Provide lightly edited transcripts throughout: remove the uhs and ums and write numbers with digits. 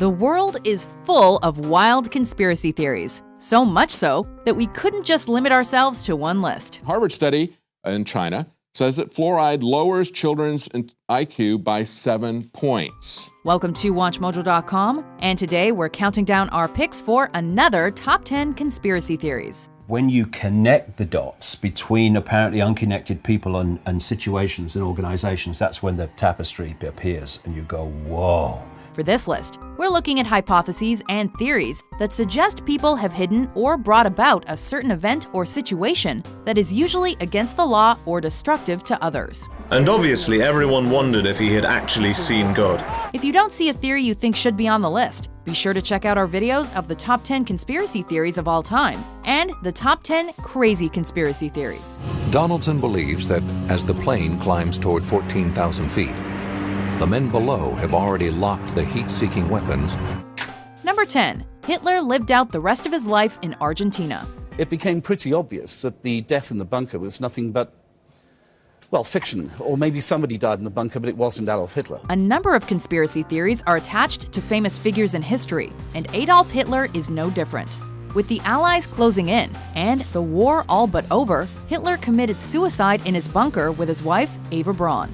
The world is full of wild conspiracy theories, so much so that we couldn't just limit ourselves to one list. Harvard study in China says that fluoride lowers children's IQ by 7 points. Welcome to WatchMojo.com, and today we're counting down our picks for another top 10 conspiracy theories. When you connect the dots between apparently unconnected people and situations and organizations, that's when the tapestry appears and you go, whoa. For this list, we're looking at hypotheses and theories that suggest people have hidden or brought about a certain event or situation that is usually against the law or destructive to others. And obviously everyone wondered if he had actually seen God. If you don't see a theory you think should be on the list, be sure to check out our videos of the top 10 conspiracy theories of all time and the top 10 crazy conspiracy theories. Donaldson believes that as the plane climbs toward 14,000 feet, the men below have already locked the heat-seeking weapons. Number 10. Hitler lived out the rest of his life in Argentina. It became pretty obvious that the death in the bunker was nothing but, well, fiction. Or maybe somebody died in the bunker, but it wasn't Adolf Hitler. A number of conspiracy theories are attached to famous figures in history, and Adolf Hitler is no different. With the Allies closing in and the war all but over, Hitler committed suicide in his bunker with his wife, Eva Braun.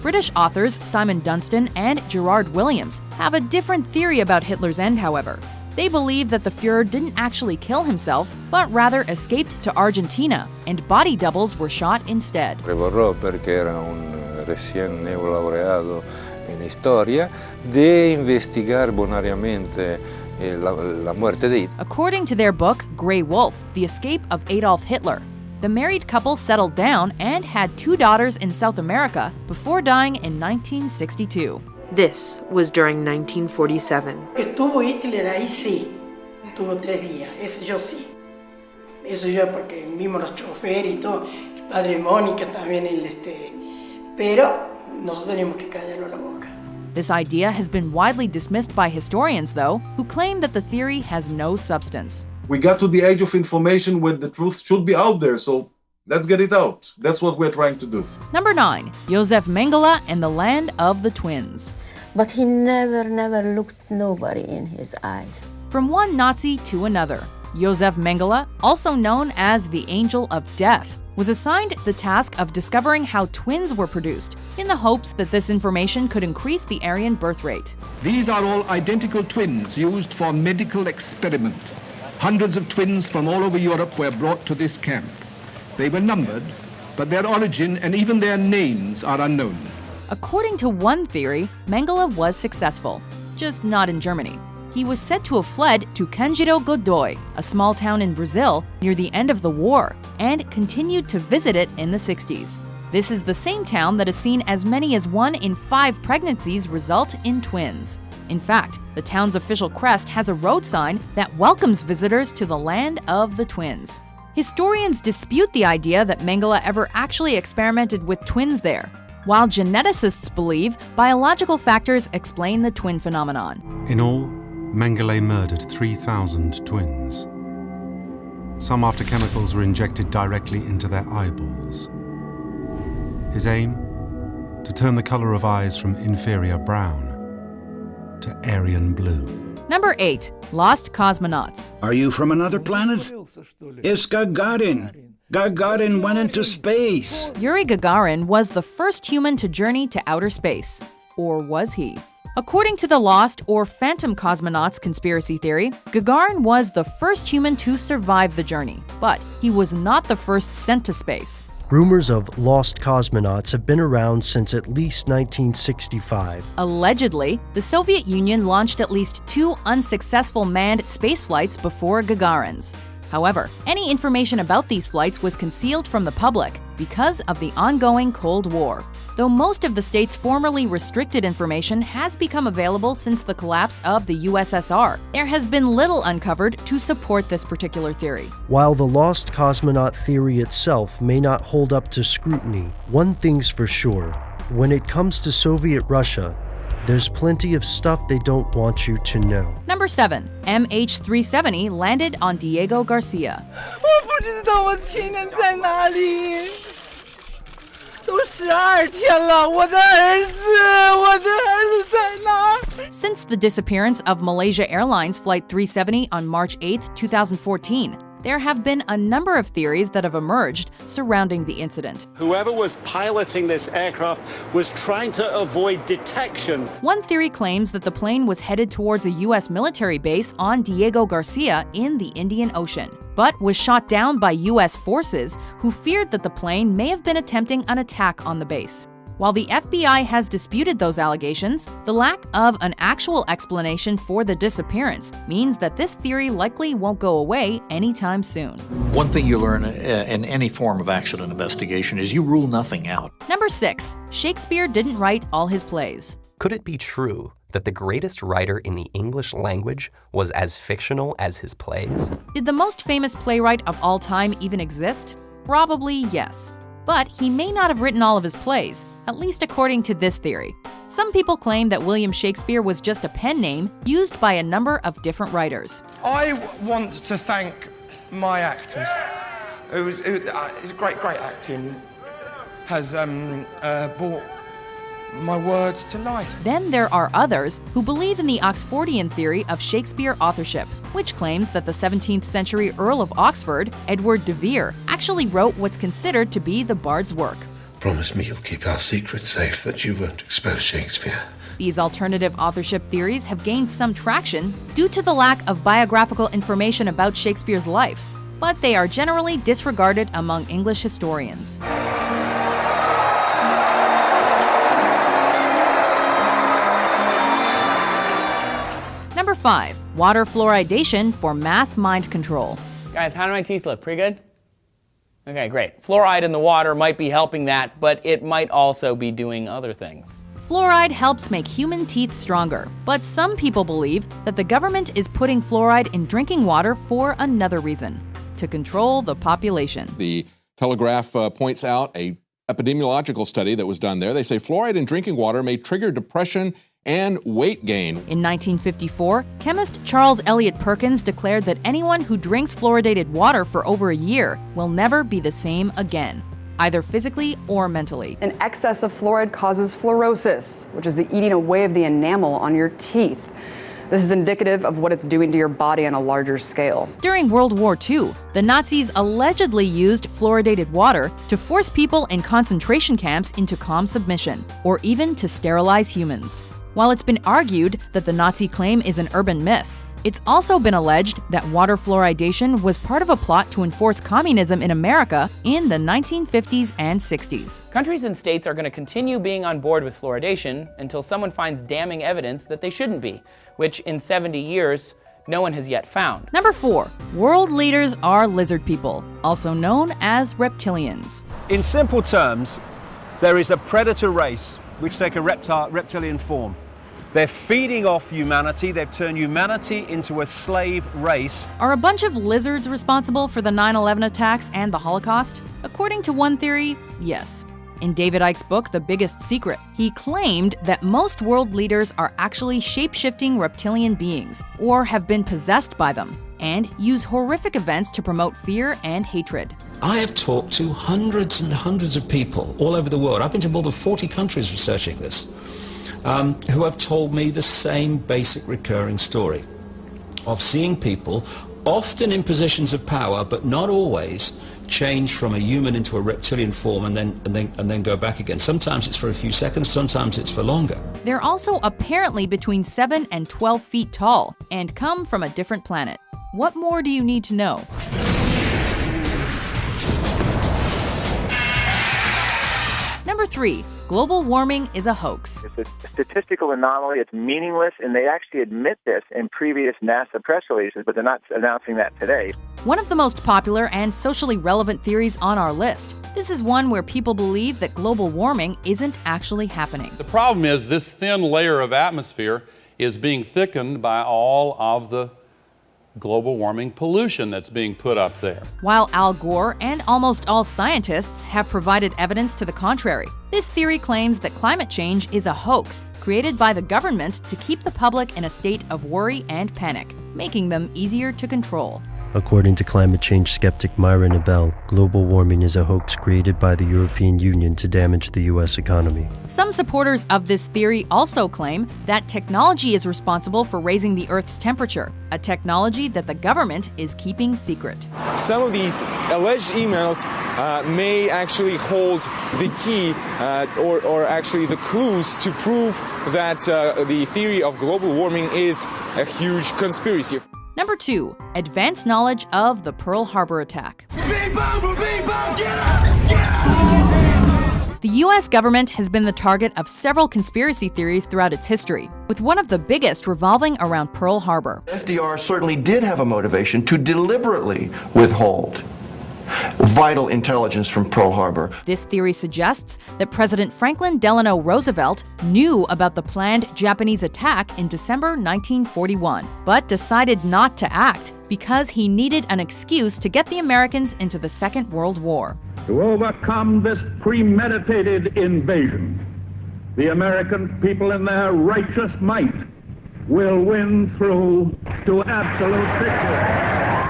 British authors Simon Dunstan and Gerard Williams have a different theory about Hitler's end, however. They believe that the Fuhrer didn't actually kill himself, but rather escaped to Argentina, and body doubles were shot instead. Prevorrò, perché era un recién neolaureado in storia, de investigar bonariamente la muerte de Hitler. According to their book, Grey Wolf, The Escape of Adolf Hitler, the married couple settled down and had 2 daughters in South America before dying in 1962. This was during 1947. Que estuvo Hitler ahí, sí. Estuvo 3 días. Eso yo sí. Eso yo porque vimos los choferes y todo. El padre Mónica también, pero nosotros tenemos que callarlo la boca. This idea has been widely dismissed by historians, though, who claim that the theory has no substance. We got to the age of information where the truth should be out there, so let's get it out. That's what we're trying to do. Number 9. Josef Mengele and the Land of the Twins. But he never looked nobody in his eyes. From one Nazi to another, Josef Mengele, also known as the Angel of Death, was assigned the task of discovering how twins were produced, in the hopes that this information could increase the Aryan birth rate. These are all identical twins used for medical experiment. Hundreds of twins from all over Europe were brought to this camp. They were numbered, but their origin and even their names are unknown. According to one theory, Mengele was successful, just not in Germany. He was said to have fled to Candido Godoy, a small town in Brazil near the end of the war, and continued to visit it in the 60s. This is the same town that has seen as many as 1 in 5 pregnancies result in twins. In fact, the town's official crest has a road sign that welcomes visitors to the Land of the Twins. Historians dispute the idea that Mengele ever actually experimented with twins there, while geneticists believe biological factors explain the twin phenomenon. In all, Mengele murdered 3,000 twins. Some after chemicals were injected directly into their eyeballs. His aim? To turn the color of eyes from inferior brown to Aryan blue. Number 8. Lost Cosmonauts. Are you from another planet? It's Gagarin. Gagarin went into space. Yuri Gagarin was the first human to journey to outer space. Or was he? According to the Lost or Phantom Cosmonauts conspiracy theory, Gagarin was the first human to survive the journey, but he was not the first sent to space. Rumors of lost cosmonauts have been around since at least 1965. Allegedly, the Soviet Union launched at least 2 unsuccessful manned space flights before Gagarin's. However, any information about these flights was concealed from the public because of the ongoing Cold War. Though most of the state's formerly restricted information has become available since the collapse of the USSR, there has been little uncovered to support this particular theory. While the lost cosmonaut theory itself may not hold up to scrutiny, one thing's for sure: when it comes to Soviet Russia, there's plenty of stuff they don't want you to know. Number 7. MH370 landed on Diego Garcia. Since the disappearance of Malaysia Airlines Flight 370 on March 8, 2014, there have been a number of theories that have emerged surrounding the incident. Whoever was piloting this aircraft was trying to avoid detection. One theory claims that the plane was headed towards a U.S. military base on Diego Garcia in the Indian Ocean, but was shot down by U.S. forces who feared that the plane may have been attempting an attack on the base. While the FBI has disputed those allegations, the lack of an actual explanation for the disappearance means that this theory likely won't go away anytime soon. One thing you learn in any form of accident investigation is you rule nothing out. Number 6. Shakespeare didn't write all his plays. Could it be true that the greatest writer in the English language was as fictional as his plays? Did the most famous playwright of all time even exist? Probably yes. But he may not have written all of his plays, at least according to this theory. Some people claim that William Shakespeare was just a pen name used by a number of different writers. I want to thank my actors. It's great acting has brought my words to life. Then there are others who believe in the Oxfordian theory of Shakespeare authorship, which claims that the 17th century Earl of Oxford, Edward de Vere, actually wrote what's considered to be the Bard's work. Promise me you'll keep our secret safe, that you won't expose Shakespeare. These alternative authorship theories have gained some traction due to the lack of biographical information about Shakespeare's life, but they are generally disregarded among English historians. Number 5. Water fluoridation for mass mind control. Guys, how do my teeth look? Pretty good? Okay, great. Fluoride in the water might be helping that, but it might also be doing other things. Fluoride helps make human teeth stronger, but some people believe that the government is putting fluoride in drinking water for another reason: to control the population. The Telegraph points out a epidemiological study that was done there. They say fluoride in drinking water may trigger depression and weight gain. In 1954, chemist Charles Eliot Perkins declared that anyone who drinks fluoridated water for over a year will never be the same again, either physically or mentally. An excess of fluoride causes fluorosis, which is the eating away of the enamel on your teeth. This is indicative of what it's doing to your body on a larger scale. During World War II, the Nazis allegedly used fluoridated water to force people in concentration camps into calm submission, or even to sterilize humans. While it's been argued that the Nazi claim is an urban myth, it's also been alleged that water fluoridation was part of a plot to enforce communism in America in the 1950s and 60s. Countries and states are going to continue being on board with fluoridation until someone finds damning evidence that they shouldn't be, which in 70 years, no one has yet found. Number 4. World leaders are lizard people, also known as reptilians. In simple terms, there is a predator race which take a reptilian form. They're feeding off humanity. They've turned humanity into a slave race. Are a bunch of lizards responsible for the 9/11 attacks and the Holocaust? According to one theory, yes. In David Icke's book, The Biggest Secret, he claimed that most world leaders are actually shape-shifting reptilian beings, or have been possessed by them, and use horrific events to promote fear and hatred. I have talked to hundreds and hundreds of people all over the world. I've been to more than 40 countries researching this, who have told me the same basic recurring story of seeing people, often in positions of power, but not always, change from a human into a reptilian form and then go back again. Sometimes it's for a few seconds, sometimes it's for longer. They're also apparently between 7 and 12 feet tall and come from a different planet. What more do you need to know? Number 3. Global warming is a hoax. It's a statistical anomaly. It's meaningless, and they actually admit this in previous NASA press releases, but they're not announcing that today. One of the most popular and socially relevant theories on our list. This is one where people believe that global warming isn't actually happening. The problem is this thin layer of atmosphere is being thickened by all of the global warming pollution that's being put up there. While Al Gore and almost all scientists have provided evidence to the contrary, this theory claims that climate change is a hoax created by the government to keep the public in a state of worry and panic, making them easier to control. According to climate change skeptic Myra Nabel, global warming is a hoax created by the European Union to damage the U.S. economy. Some supporters of this theory also claim that technology is responsible for raising the Earth's temperature, a technology that the government is keeping secret. Some of these alleged emails may actually hold the key or actually the clues to prove that the theory of global warming is a huge conspiracy. Number 2, advanced knowledge of the Pearl Harbor attack. The U.S. government has been the target of several conspiracy theories throughout its history, with one of the biggest revolving around Pearl Harbor. FDR certainly did have a motivation to deliberately withhold vital intelligence from Pearl Harbor. This theory suggests that President Franklin Delano Roosevelt knew about the planned Japanese attack in December 1941, but decided not to act because he needed an excuse to get the Americans into the Second World War. To overcome this premeditated invasion, the American people in their righteous might will win through to absolute victory.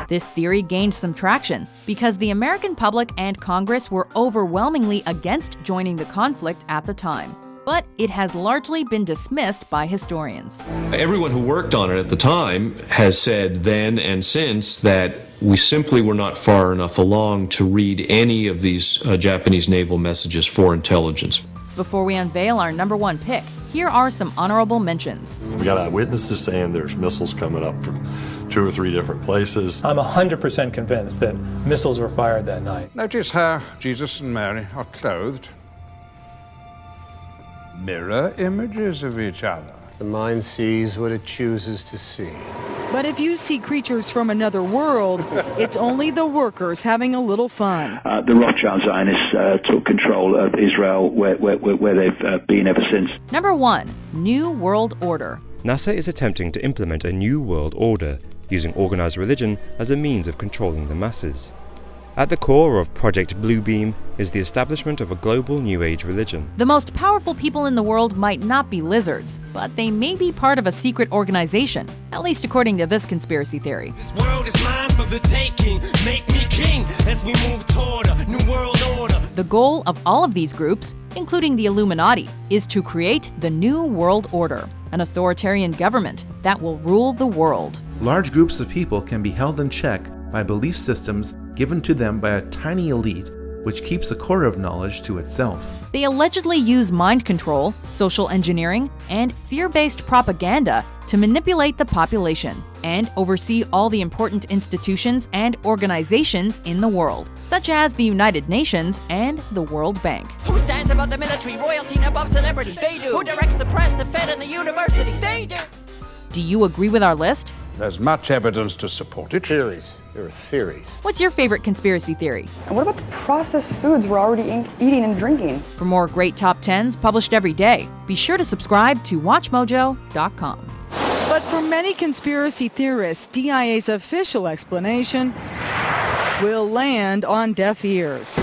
This theory gained some traction because the American public and Congress were overwhelmingly against joining the conflict at the time. But it has largely been dismissed by historians. Everyone who worked on it at the time has said then and since that we simply were not far enough along to read any of these Japanese naval messages for intelligence. Before we unveil our number 1 pick, here are some honorable mentions. We got eyewitnesses saying there's missiles coming up from 2 or 3 different places. I'm 100% convinced that missiles were fired that night. Notice how Jesus and Mary are clothed. Mirror images of each other. The mind sees what it chooses to see. But if you see creatures from another world, it's only the workers having a little fun. The Rothschild Zionists took control of Israel where they've been ever since. Number 1, New World Order. NASA is attempting to implement a new world order, using organized religion as a means of controlling the masses. At the core of Project Bluebeam is the establishment of a global New Age religion. The most powerful people in the world might not be lizards, but they may be part of a secret organization, at least according to this conspiracy theory. This world is mine for the taking. Make me king as we move toward a new world order. The goal of all of these groups, including the Illuminati, is to create the New World Order, an authoritarian government that will rule the world. Large groups of people can be held in check by belief systems given to them by a tiny elite, which keeps the core of knowledge to itself. They allegedly use mind control, social engineering, and fear-based propaganda to manipulate the population and oversee all the important institutions and organizations in the world, such as the United Nations and the World Bank. Who stands above the military, royalty, and above celebrities? They do. Who directs the press, the Fed, and the universities? They do. Do you agree with our list? There's much evidence to support it. Theories. There are theories. What's your favorite conspiracy theory? And what about the processed foods we're already eating and drinking? For more great top 10s published every day, be sure to subscribe to WatchMojo.com. But for many conspiracy theorists, DIA's official explanation will land on deaf ears.